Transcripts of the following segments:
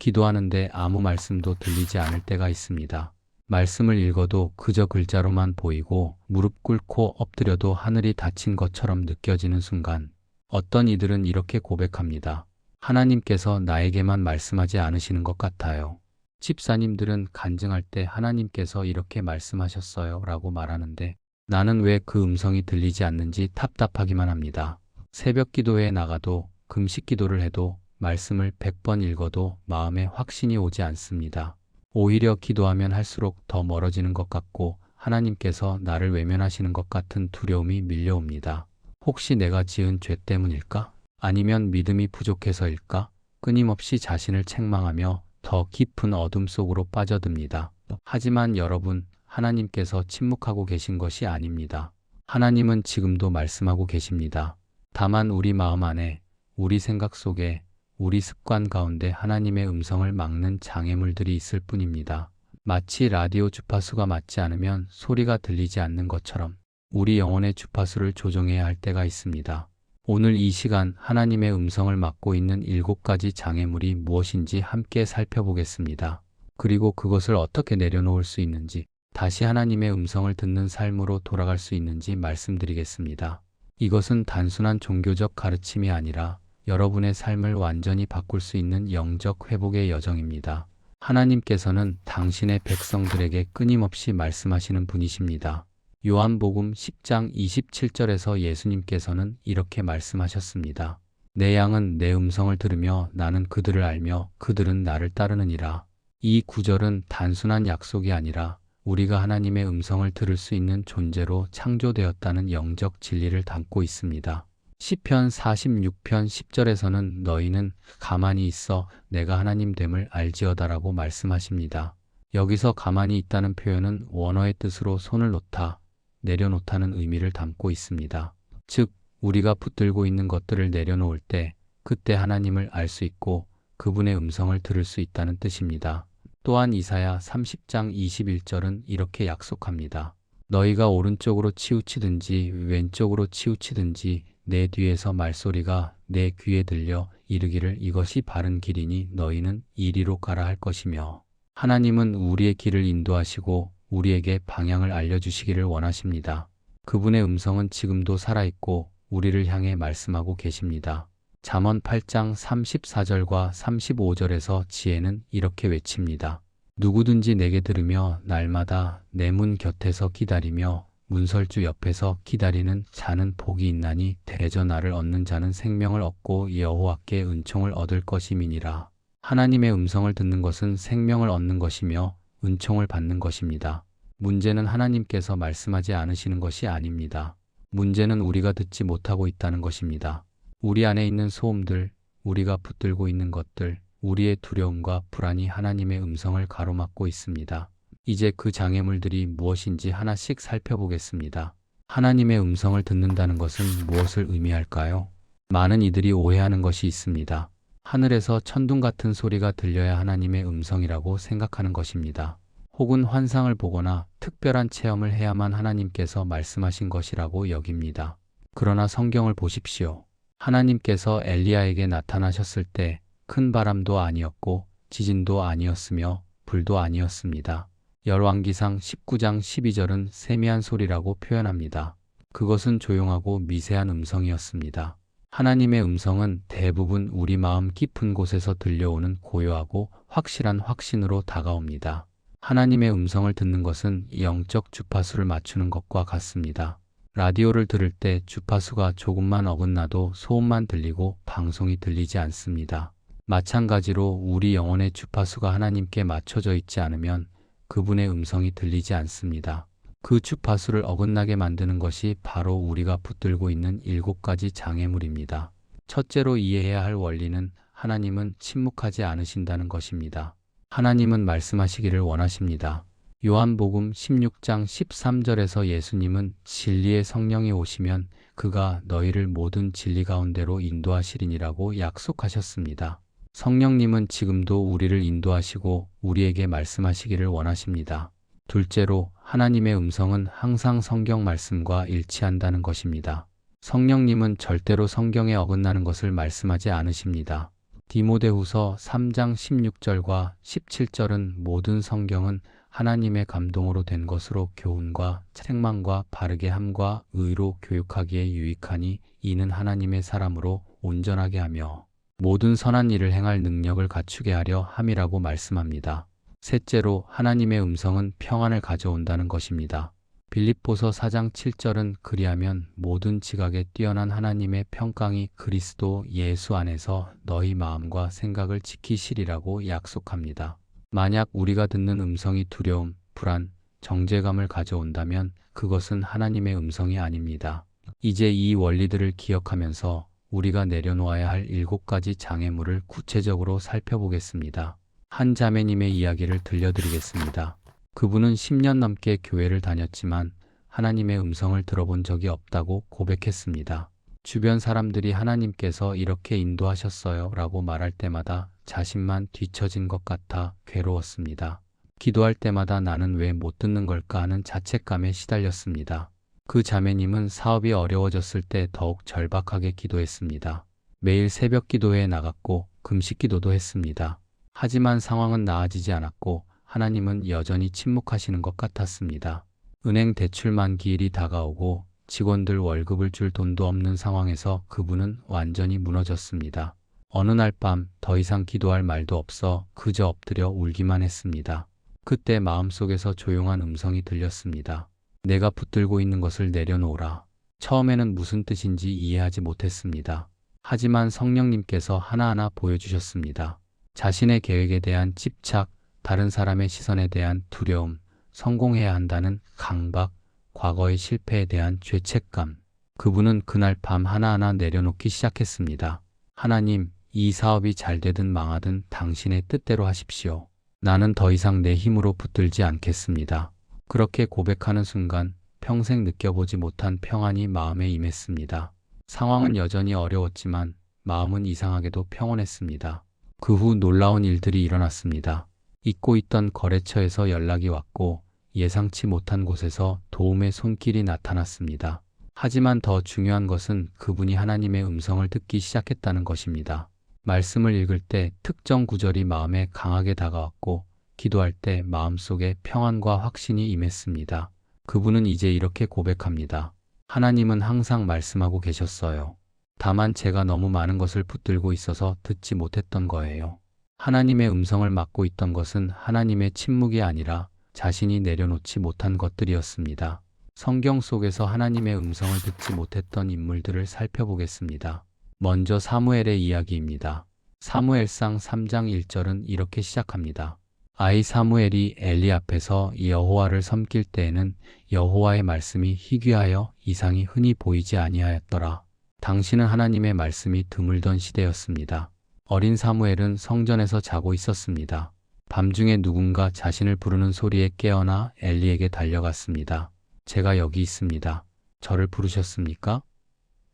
기도하는데 아무 말씀도 들리지 않을 때가 있습니다. 말씀을 읽어도 그저 글자로만 보이고 무릎 꿇고 엎드려도 하늘이 닫힌 것처럼 느껴지는 순간 어떤 이들은 이렇게 고백합니다. 하나님께서 나에게만 말씀하지 않으시는 것 같아요. 집사님들은 간증할 때 하나님께서 이렇게 말씀하셨어요 라고 말하는데 나는 왜 그 음성이 들리지 않는지 답답하기만 합니다. 새벽 기도에 나가도 금식 기도를 해도 말씀을 100번 읽어도 마음에 확신이 오지 않습니다. 오히려 기도하면 할수록 더 멀어지는 것 같고 하나님께서 나를 외면하시는 것 같은 두려움이 밀려옵니다. 혹시 내가 지은 죄 때문일까? 아니면 믿음이 부족해서일까? 끊임없이 자신을 책망하며 더 깊은 어둠 속으로 빠져듭니다. 하지만 여러분, 하나님께서 침묵하고 계신 것이 아닙니다. 하나님은 지금도 말씀하고 계십니다. 다만 우리 마음 안에, 우리 생각 속에, 우리 습관 가운데 하나님의 음성을 막는 장애물들이 있을 뿐입니다. 마치 라디오 주파수가 맞지 않으면 소리가 들리지 않는 것처럼 우리 영혼의 주파수를 조정해야 할 때가 있습니다. 오늘 이 시간 하나님의 음성을 막고 있는 7가지 장애물이 무엇인지 함께 살펴보겠습니다. 그리고 그것을 어떻게 내려놓을 수 있는지, 다시 하나님의 음성을 듣는 삶으로 돌아갈 수 있는지 말씀드리겠습니다. 이것은 단순한 종교적 가르침이 아니라 여러분의 삶을 완전히 바꿀 수 있는 영적 회복의 여정입니다. 하나님께서는 당신의 백성들에게 끊임없이 말씀하시는 분이십니다. 요한복음 10장 27절에서 예수님께서는 이렇게 말씀하셨습니다. 내 양은 내 음성을 들으며 나는 그들을 알며 그들은 나를 따르느니라. 이 구절은 단순한 약속이 아니라 우리가 하나님의 음성을 들을 수 있는 존재로 창조되었다는 영적 진리를 담고 있습니다. 시편 46편 10절에서는 너희는 가만히 있어 내가 하나님 됨을 알지어다라고 말씀하십니다. 여기서 가만히 있다는 표현은 원어의 뜻으로 손을 놓다, 내려놓다는 의미를 담고 있습니다. 즉, 우리가 붙들고 있는 것들을 내려놓을 때 그때 하나님을 알 수 있고 그분의 음성을 들을 수 있다는 뜻입니다. 또한 이사야 30장 21절은 이렇게 약속합니다. 너희가 오른쪽으로 치우치든지 왼쪽으로 치우치든지 내 뒤에서 말소리가 내 귀에 들려 이르기를 이것이 바른 길이니 너희는 이리로 가라 할 것이며 하나님은 우리의 길을 인도하시고 우리에게 방향을 알려주시기를 원하십니다. 그분의 음성은 지금도 살아있고 우리를 향해 말씀하고 계십니다. 잠언 8장 34절과 35절에서 지혜는 이렇게 외칩니다. 누구든지 내게 들으며 날마다 내 문 곁에서 기다리며 문설주 옆에서 기다리는 자는 복이 있나니 대저 나를 얻는 자는 생명을 얻고 여호와께 은총을 얻을 것임이니라. 하나님의 음성을 듣는 것은 생명을 얻는 것이며 은총을 받는 것입니다. 문제는 하나님께서 말씀하지 않으시는 것이 아닙니다. 문제는 우리가 듣지 못하고 있다는 것입니다. 우리 안에 있는 소음들, 우리가 붙들고 있는 것들, 우리의 두려움과 불안이 하나님의 음성을 가로막고 있습니다. 이제 그 장애물들이 무엇인지 하나씩 살펴보겠습니다. 하나님의 음성을 듣는다는 것은 무엇을 의미할까요? 많은 이들이 오해하는 것이 있습니다. 하늘에서 천둥 같은 소리가 들려야 하나님의 음성이라고 생각하는 것입니다. 혹은 환상을 보거나 특별한 체험을 해야만 하나님께서 말씀하신 것이라고 여깁니다. 그러나 성경을 보십시오. 하나님께서 엘리야에게 나타나셨을 때 큰 바람도 아니었고 지진도 아니었으며 불도 아니었습니다. 열왕기상 19장 12절은 세미한 소리라고 표현합니다. 그것은 조용하고 미세한 음성이었습니다. 하나님의 음성은 대부분 우리 마음 깊은 곳에서 들려오는 고요하고 확실한 확신으로 다가옵니다. 하나님의 음성을 듣는 것은 영적 주파수를 맞추는 것과 같습니다. 라디오를 들을 때 주파수가 조금만 어긋나도 소음만 들리고 방송이 들리지 않습니다. 마찬가지로 우리 영혼의 주파수가 하나님께 맞춰져 있지 않으면 그분의 음성이 들리지 않습니다. 그 주파수를 어긋나게 만드는 것이 바로 우리가 붙들고 있는 7가지 장애물입니다. 첫째로 이해해야 할 원리는 하나님은 침묵하지 않으신다는 것입니다. 하나님은 말씀하시기를 원하십니다. 요한복음 16장 13절에서 예수님은 진리의 성령이 오시면 그가 너희를 모든 진리 가운데로 인도하시리니라고 약속하셨습니다. 성령님은 지금도 우리를 인도하시고 우리에게 말씀하시기를 원하십니다. 둘째로 하나님의 음성은 항상 성경 말씀과 일치한다는 것입니다. 성령님은 절대로 성경에 어긋나는 것을 말씀하지 않으십니다. 디모데후서 3장 16절과 17절은 모든 성경은 하나님의 감동으로 된 것으로 교훈과 책망과 바르게 함과 의로 교육하기에 유익하니 이는 하나님의 사람으로 온전하게 하며 모든 선한 일을 행할 능력을 갖추게 하려 함이라고 말씀합니다. 셋째로 하나님의 음성은 평안을 가져온다는 것입니다. 빌립보서 4장 7절은 그리하면 모든 지각에 뛰어난 하나님의 평강이 그리스도 예수 안에서 너희 마음과 생각을 지키시리라고 약속합니다. 만약 우리가 듣는 음성이 두려움, 불안, 정죄감을 가져온다면 그것은 하나님의 음성이 아닙니다. 이제 이 원리들을 기억하면서 우리가 내려놓아야 할 7가지 장애물을 구체적으로 살펴보겠습니다. 한 자매님의 이야기를 들려드리겠습니다. 그분은 10년 넘게 교회를 다녔지만 하나님의 음성을 들어본 적이 없다고 고백했습니다. 주변 사람들이 하나님께서 이렇게 인도하셨어요 라고 말할 때마다 자신만 뒤처진 것 같아 괴로웠습니다. 기도할 때마다 나는 왜 못 듣는 걸까 하는 자책감에 시달렸습니다. 그 자매님은 사업이 어려워졌을 때 더욱 절박하게 기도했습니다. 매일 새벽 기도회에 나갔고 금식 기도도 했습니다. 하지만 상황은 나아지지 않았고 하나님은 여전히 침묵하시는 것 같았습니다. 은행 대출 만기일이 다가오고 직원들 월급을 줄 돈도 없는 상황에서 그분은 완전히 무너졌습니다. 어느 날 밤 더 이상 기도할 말도 없어 그저 엎드려 울기만 했습니다. 그때 마음속에서 조용한 음성이 들렸습니다. 내가 붙들고 있는 것을 내려놓으라. 처음에는 무슨 뜻인지 이해하지 못했습니다. 하지만 성령님께서 하나하나 보여주셨습니다. 자신의 계획에 대한 집착, 다른 사람의 시선에 대한 두려움, 성공해야 한다는 강박, 과거의 실패에 대한 죄책감. 그분은 그날 밤 하나하나 내려놓기 시작했습니다. 하나님, 이 사업이 잘 되든 망하든 당신의 뜻대로 하십시오. 나는 더 이상 내 힘으로 붙들지 않겠습니다. 그렇게 고백하는 순간 평생 느껴보지 못한 평안이 마음에 임했습니다. 상황은 여전히 어려웠지만 마음은 이상하게도 평온했습니다. 그 후 놀라운 일들이 일어났습니다. 잊고 있던 거래처에서 연락이 왔고 예상치 못한 곳에서 도움의 손길이 나타났습니다. 하지만 더 중요한 것은 그분이 하나님의 음성을 듣기 시작했다는 것입니다. 말씀을 읽을 때 특정 구절이 마음에 강하게 다가왔고 기도할 때 마음속에 평안과 확신이 임했습니다. 그분은 이제 이렇게 고백합니다. 하나님은 항상 말씀하고 계셨어요. 다만 제가 너무 많은 것을 붙들고 있어서 듣지 못했던 거예요. 하나님의 음성을 막고 있던 것은 하나님의 침묵이 아니라 자신이 내려놓지 못한 것들이었습니다. 성경 속에서 하나님의 음성을 듣지 못했던 인물들을 살펴보겠습니다. 먼저 사무엘의 이야기입니다. 사무엘상 3장 1절은 이렇게 시작합니다. 아이 사무엘이 엘리 앞에서 여호와를 섬길 때에는 여호와의 말씀이 희귀하여 이상이 흔히 보이지 아니하였더라. 당시는 하나님의 말씀이 드물던 시대였습니다. 어린 사무엘은 성전에서 자고 있었습니다. 밤중에 누군가 자신을 부르는 소리에 깨어나 엘리에게 달려갔습니다. 제가 여기 있습니다. 저를 부르셨습니까?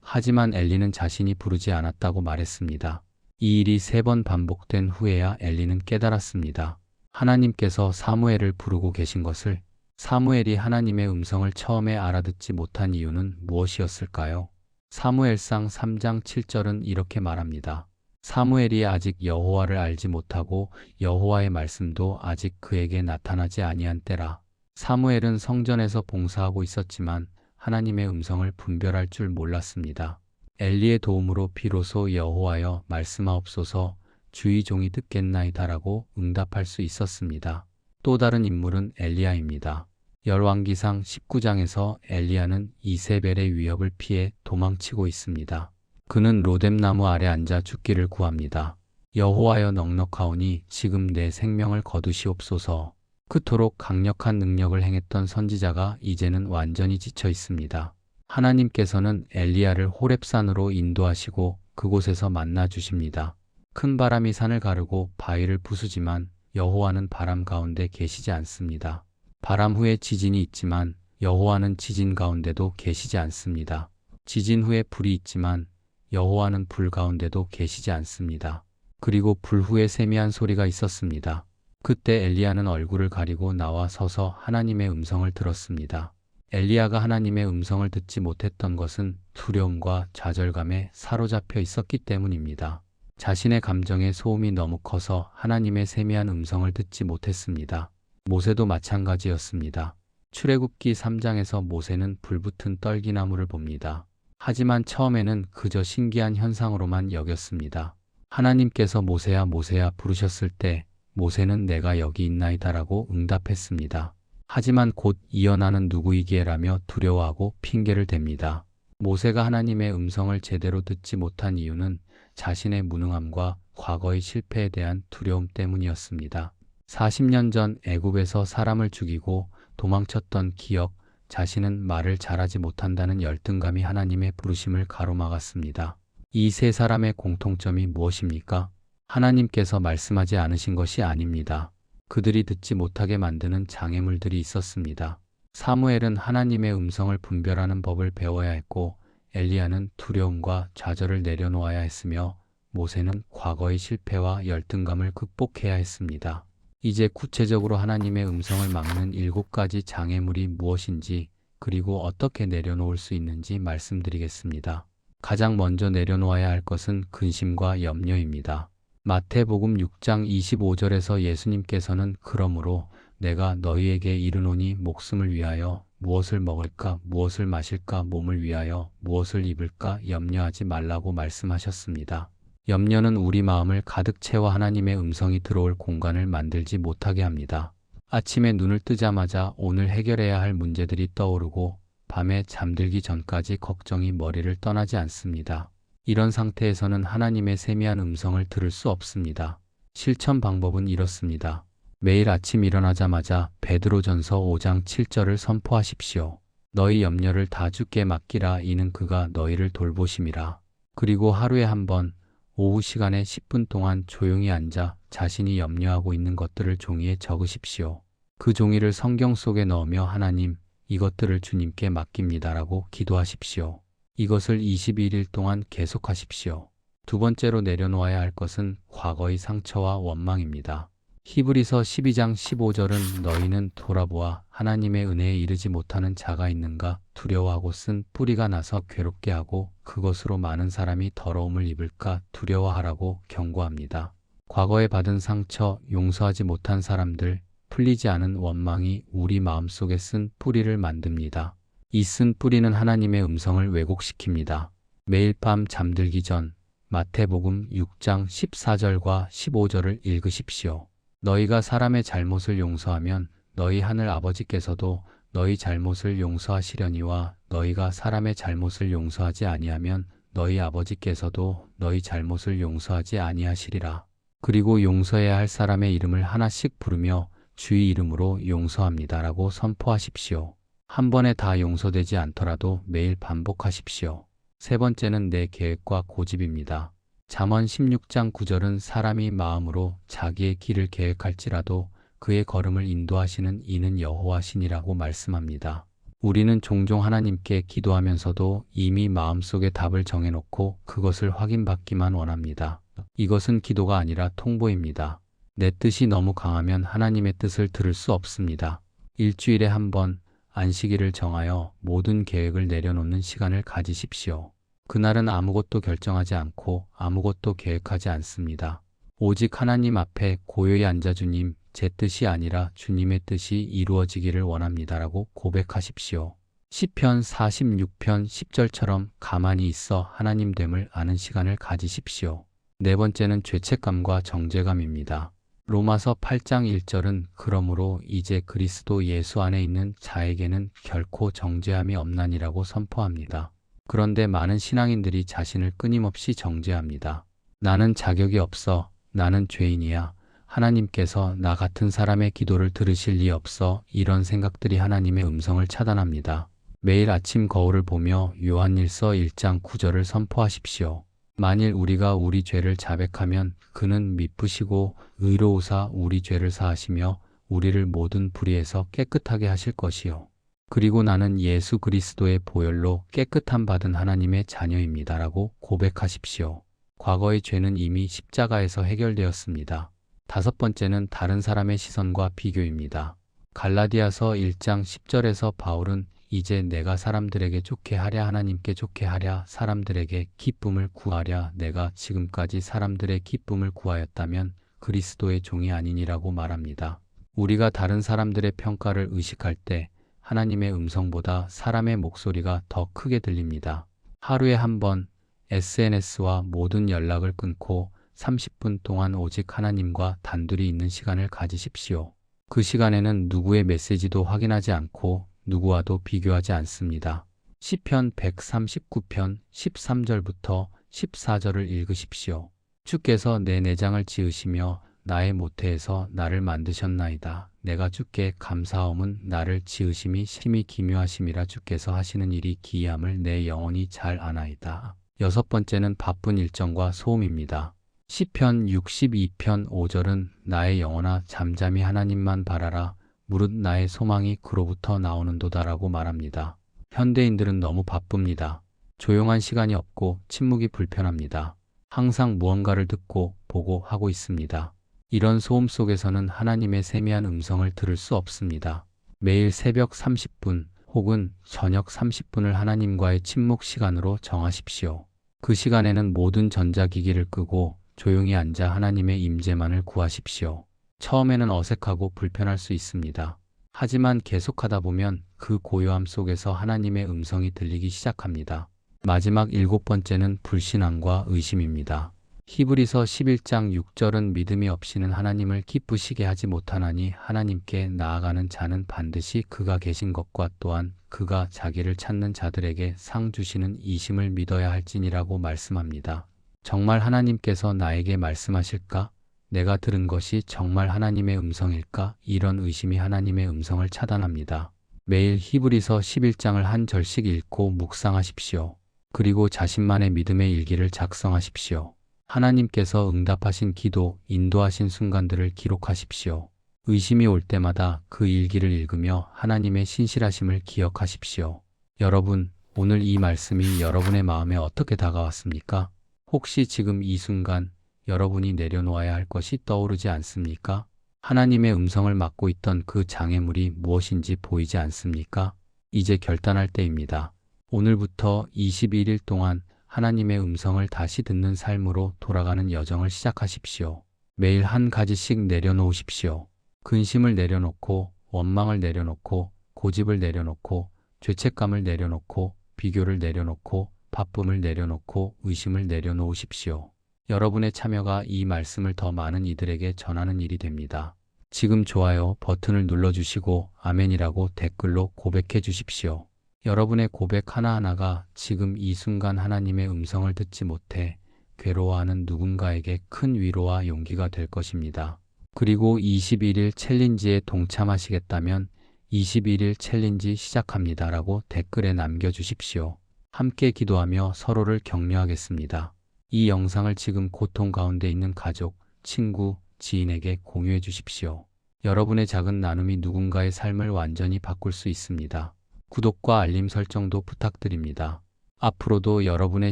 하지만 엘리는 자신이 부르지 않았다고 말했습니다. 이 일이 3번 반복된 후에야 엘리는 깨달았습니다. 하나님께서 사무엘을 부르고 계신 것을. 사무엘이 하나님의 음성을 처음에 알아듣지 못한 이유는 무엇이었을까요? 사무엘상 3장 7절은 이렇게 말합니다. 사무엘이 아직 여호와를 알지 못하고 여호와의 말씀도 아직 그에게 나타나지 아니한 때라. 사무엘은 성전에서 봉사하고 있었지만 하나님의 음성을 분별할 줄 몰랐습니다. 엘리의 도움으로 비로소 여호와여 말씀하옵소서 주의 종이 듣겠나이다라고 응답할 수 있었습니다. 또 다른 인물은 엘리야입니다. 열왕기상 19장에서 엘리야는 이세벨의 위협을 피해 도망치고 있습니다. 그는 로뎀나무 아래 앉아 죽기를 구합니다. 여호와여 넉넉하오니 지금 내 생명을 거두시옵소서. 그토록 강력한 능력을 행했던 선지자가 이제는 완전히 지쳐 있습니다. 하나님께서는 엘리야를 호렙산으로 인도하시고 그곳에서 만나 주십니다. 큰 바람이 산을 가르고 바위를 부수지만 여호와는 바람 가운데 계시지 않습니다. 바람 후에 지진이 있지만 여호와는 지진 가운데도 계시지 않습니다. 지진 후에 불이 있지만 여호와는 불 가운데도 계시지 않습니다. 그리고 불 후에 세미한 소리가 있었습니다. 그때 엘리야는 얼굴을 가리고 나와 서서 하나님의 음성을 들었습니다. 엘리야가 하나님의 음성을 듣지 못했던 것은 두려움과 좌절감에 사로잡혀 있었기 때문입니다. 자신의 감정의 소음이 너무 커서 하나님의 세미한 음성을 듣지 못했습니다. 모세도 마찬가지였습니다. 출애굽기 3장에서 모세는 불붙은 떨기나무를 봅니다. 하지만 처음에는 그저 신기한 현상으로만 여겼습니다. 하나님께서 모세야 모세야 부르셨을 때 모세는 내가 여기 있나이다라고 응답했습니다. 하지만 곧 이어나는 누구이기에라며 두려워하고 핑계를 댑니다. 모세가 하나님의 음성을 제대로 듣지 못한 이유는 자신의 무능함과 과거의 실패에 대한 두려움 때문이었습니다. 40년 전 애굽에서 사람을 죽이고 도망쳤던 기억, 자신은 말을 잘하지 못한다는 열등감이 하나님의 부르심을 가로막았습니다. 이 세 사람의 공통점이 무엇입니까? 하나님께서 말씀하지 않으신 것이 아닙니다. 그들이 듣지 못하게 만드는 장애물들이 있었습니다. 사무엘은 하나님의 음성을 분별하는 법을 배워야 했고 엘리야는 두려움과 좌절을 내려놓아야 했으며 모세는 과거의 실패와 열등감을 극복해야 했습니다. 이제 구체적으로 하나님의 음성을 막는 7가지 장애물이 무엇인지 그리고 어떻게 내려놓을 수 있는지 말씀드리겠습니다. 가장 먼저 내려놓아야 할 것은 근심과 염려입니다. 마태복음 6장 25절에서 예수님께서는 그러므로 내가 너희에게 이르노니 목숨을 위하여 무엇을 먹을까 무엇을 마실까 몸을 위하여 무엇을 입을까 염려하지 말라고 말씀하셨습니다. 염려는 우리 마음을 가득 채워 하나님의 음성이 들어올 공간을 만들지 못하게 합니다. 아침에 눈을 뜨자마자 오늘 해결해야 할 문제들이 떠오르고 밤에 잠들기 전까지 걱정이 머리를 떠나지 않습니다. 이런 상태에서는 하나님의 세미한 음성을 들을 수 없습니다. 실천 방법은 이렇습니다. 매일 아침 일어나자마자 베드로전서 5장 7절을 선포하십시오. 너희 염려를 다 주께 맡기라 이는 그가 너희를 돌보심이라. 그리고 하루에 한 번 오후 시간에 10분 동안 조용히 앉아 자신이 염려하고 있는 것들을 종이에 적으십시오. 그 종이를 성경 속에 넣으며 하나님, 이것들을 주님께 맡깁니다라고 기도하십시오. 이것을 21일 동안 계속하십시오. 두 번째로 내려놓아야 할 것은 과거의 상처와 원망입니다. 히브리서 12장 15절은 너희는 돌아보아 하나님의 은혜에 이르지 못하는 자가 있는가 두려워하고 쓴 뿌리가 나서 괴롭게 하고 그것으로 많은 사람이 더러움을 입을까 두려워하라고 경고합니다. 과거에 받은 상처, 용서하지 못한 사람들, 풀리지 않은 원망이 우리 마음속에 쓴 뿌리를 만듭니다. 이 쓴 뿌리는 하나님의 음성을 왜곡시킵니다. 매일 밤 잠들기 전 마태복음 6장 14절과 15절을 읽으십시오. 너희가 사람의 잘못을 용서하면 너희 하늘 아버지께서도 너희 잘못을 용서하시려니와 너희가 사람의 잘못을 용서하지 아니하면 너희 아버지께서도 너희 잘못을 용서하지 아니하시리라. 그리고 용서해야 할 사람의 이름을 하나씩 부르며 주의 이름으로 용서합니다라고 선포하십시오. 한 번에 다 용서되지 않더라도 매일 반복하십시오. 세 번째는 내 계획과 고집입니다. 잠언 16장 9절은 사람이 마음으로 자기의 길을 계획할지라도 그의 걸음을 인도하시는 이는 여호와시니라고 말씀합니다. 우리는 종종 하나님께 기도하면서도 이미 마음속에 답을 정해놓고 그것을 확인받기만 원합니다. 이것은 기도가 아니라 통보입니다. 내 뜻이 너무 강하면 하나님의 뜻을 들을 수 없습니다. 일주일에 한 번 안식일을 정하여 모든 계획을 내려놓는 시간을 가지십시오. 그날은 아무것도 결정하지 않고 아무것도 계획하지 않습니다. 오직 하나님 앞에 고요히 앉아 주님, 제 뜻이 아니라 주님의 뜻이 이루어지기를 원합니다라고 고백하십시오. 시편 46편 10절처럼 가만히 있어 하나님 됨을 아는 시간을 가지십시오. 네 번째는 죄책감과 정죄감입니다. 로마서 8장 1절은 그러므로 이제 그리스도 예수 안에 있는 자에게는 결코 정죄함이 없나니라고 선포합니다. 그런데 많은 신앙인들이 자신을 끊임없이 정죄합니다. 나는 자격이 없어. 나는 죄인이야. 하나님께서 나 같은 사람의 기도를 들으실 리 없어. 이런 생각들이 하나님의 음성을 차단합니다. 매일 아침 거울을 보며 요한일서 1장 9절을 선포하십시오. 만일 우리가 우리 죄를 자백하면 그는 미쁘시고 의로우사 우리 죄를 사하시며 우리를 모든 불의에서 깨끗하게 하실 것이요. 그리고 나는 예수 그리스도의 보혈로 깨끗함 받은 하나님의 자녀입니다라고 고백하십시오. 과거의 죄는 이미 십자가에서 해결되었습니다. 다섯 번째는 다른 사람의 시선과 비교입니다. 갈라디아서 1장 10절에서 바울은 이제 내가 사람들에게 좋게 하랴 하나님께 좋게 하랴 사람들에게 기쁨을 구하랴 내가 지금까지 사람들의 기쁨을 구하였다면 그리스도의 종이 아니니라고 말합니다. 우리가 다른 사람들의 평가를 의식할 때 하나님의 음성보다 사람의 목소리가 더 크게 들립니다. 하루에 한 번 SNS와 모든 연락을 끊고 30분 동안 오직 하나님과 단둘이 있는 시간을 가지십시오. 그 시간에는 누구의 메시지도 확인하지 않고 누구와도 비교하지 않습니다. 시편 139편 13절부터 14절을 읽으십시오. 주께서 내 내장을 지으시며 나의 모태에서 나를 만드셨나이다. 내가 주께 감사함은 나를 지으심이 심히 기묘하심이라 주께서 하시는 일이 기이함을 내 영혼이 잘 아나이다. 여섯 번째는 바쁜 일정과 소음입니다. 시편 62편 5절은 나의 영혼아 잠잠히 하나님만 바라라. 무릇 나의 소망이 그로부터 나오는도다라고 말합니다. 현대인들은 너무 바쁩니다. 조용한 시간이 없고 침묵이 불편합니다. 항상 무언가를 듣고 보고 하고 있습니다. 이런 소음 속에서는 하나님의 세미한 음성을 들을 수 없습니다. 매일 새벽 30분 혹은 저녁 30분을 하나님과의 침묵 시간으로 정하십시오. 그 시간에는 모든 전자기기를 끄고 조용히 앉아 하나님의 임재만을 구하십시오. 처음에는 어색하고 불편할 수 있습니다. 하지만 계속하다 보면 그 고요함 속에서 하나님의 음성이 들리기 시작합니다. 마지막 일곱 번째는 불신앙과 의심입니다. 히브리서 11장 6절은 믿음이 없이는 하나님을 기쁘시게 하지 못하나니 하나님께 나아가는 자는 반드시 그가 계신 것과 또한 그가 자기를 찾는 자들에게 상 주시는 이심을 믿어야 할지니라고 말씀합니다. 정말 하나님께서 나에게 말씀하실까? 내가 들은 것이 정말 하나님의 음성일까? 이런 의심이 하나님의 음성을 차단합니다. 매일 히브리서 11장을 한 절씩 읽고 묵상하십시오. 그리고 자신만의 믿음의 일기를 작성하십시오. 하나님께서 응답하신 기도, 인도하신 순간들을 기록하십시오. 의심이 올 때마다 그 일기를 읽으며 하나님의 신실하심을 기억하십시오. 여러분, 오늘 이 말씀이 여러분의 마음에 어떻게 다가왔습니까? 혹시 지금 이 순간 여러분이 내려놓아야 할 것이 떠오르지 않습니까? 하나님의 음성을 맡고 있던 그 장애물이 무엇인지 보이지 않습니까? 이제 결단할 때입니다. 오늘부터 21일 동안 하나님의 음성을 다시 듣는 삶으로 돌아가는 여정을 시작하십시오. 매일 한 가지씩 내려놓으십시오. 근심을 내려놓고, 원망을 내려놓고, 고집을 내려놓고, 죄책감을 내려놓고, 비교를 내려놓고, 바쁨을 내려놓고, 의심을 내려놓으십시오. 여러분의 참여가 이 말씀을 더 많은 이들에게 전하는 일이 됩니다. 지금 좋아요 버튼을 눌러주시고 아멘이라고 댓글로 고백해 주십시오. 여러분의 고백 하나하나가 지금 이 순간 하나님의 음성을 듣지 못해 괴로워하는 누군가에게 큰 위로와 용기가 될 것입니다. 그리고 21일 챌린지에 동참하시겠다면 21일 챌린지 시작합니다라고 댓글에 남겨주십시오. 함께 기도하며 서로를 격려하겠습니다. 이 영상을 지금 고통 가운데 있는 가족, 친구, 지인에게 공유해 주십시오. 여러분의 작은 나눔이 누군가의 삶을 완전히 바꿀 수 있습니다. 구독과 알림 설정도 부탁드립니다. 앞으로도 여러분의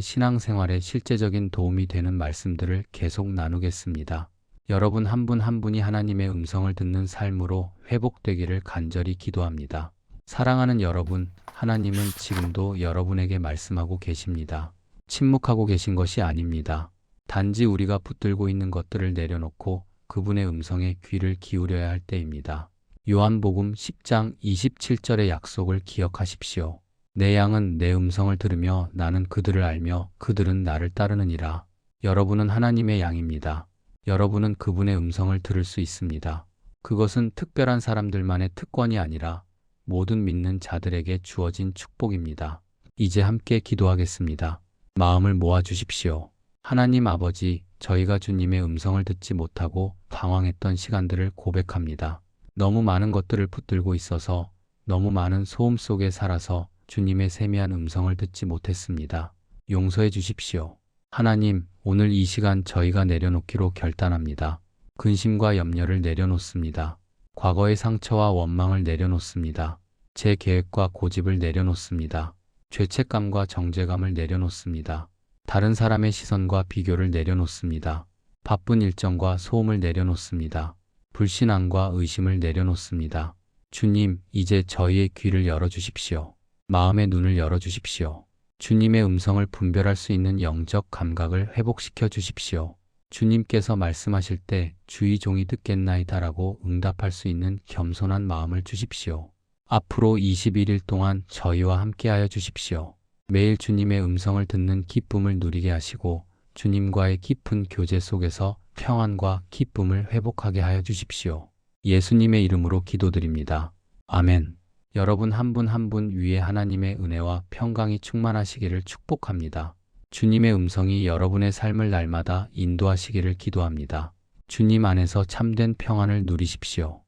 신앙생활에 실제적인 도움이 되는 말씀들을 계속 나누겠습니다. 여러분 한 분 한 분이 하나님의 음성을 듣는 삶으로 회복되기를 간절히 기도합니다. 사랑하는 여러분, 하나님은 지금도 여러분에게 말씀하고 계십니다. 침묵하고 계신 것이 아닙니다. 단지 우리가 붙들고 있는 것들을 내려놓고 그분의 음성에 귀를 기울여야 할 때입니다. 요한복음 10장 27절의 약속을 기억하십시오. 내 양은 내 음성을 들으며 나는 그들을 알며 그들은 나를 따르느니라. 여러분은 하나님의 양입니다. 여러분은 그분의 음성을 들을 수 있습니다. 그것은 특별한 사람들만의 특권이 아니라 모든 믿는 자들에게 주어진 축복입니다. 이제 함께 기도하겠습니다. 마음을 모아 주십시오. 하나님 아버지, 저희가 주님의 음성을 듣지 못하고 방황했던 시간들을 고백합니다. 너무 많은 것들을 붙들고 있어서 너무 많은 소음 속에 살아서 주님의 세미한 음성을 듣지 못했습니다. 용서해 주십시오. 하나님, 오늘 이 시간 저희가 내려놓기로 결단합니다. 근심과 염려를 내려놓습니다. 과거의 상처와 원망을 내려놓습니다. 제 계획과 고집을 내려놓습니다. 죄책감과 정죄감을 내려놓습니다. 다른 사람의 시선과 비교를 내려놓습니다. 바쁜 일정과 소음을 내려놓습니다. 불신앙과 의심을 내려놓습니다. 주님, 이제 저희의 귀를 열어주십시오. 마음의 눈을 열어 주십시오. 주님의 음성을 분별할 수 있는 영적 감각을 회복시켜 주십시오. 주님께서 말씀하실 때 주의 종이 듣겠나이다라고 응답할 수 있는 겸손한 마음을 주십시오. 앞으로 21일 동안 저희와 함께하여 주십시오. 매일 주님의 음성을 듣는 기쁨을 누리게 하시고 주님과의 깊은 교제 속에서 평안과 기쁨을 회복하게 하여 주십시오. 예수님의 이름으로 기도드립니다. 아멘. 여러분 한 분 한 분 위에 하나님의 은혜와 평강이 충만하시기를 축복합니다. 주님의 음성이 여러분의 삶을 날마다 인도하시기를 기도합니다. 주님 안에서 참된 평안을 누리십시오.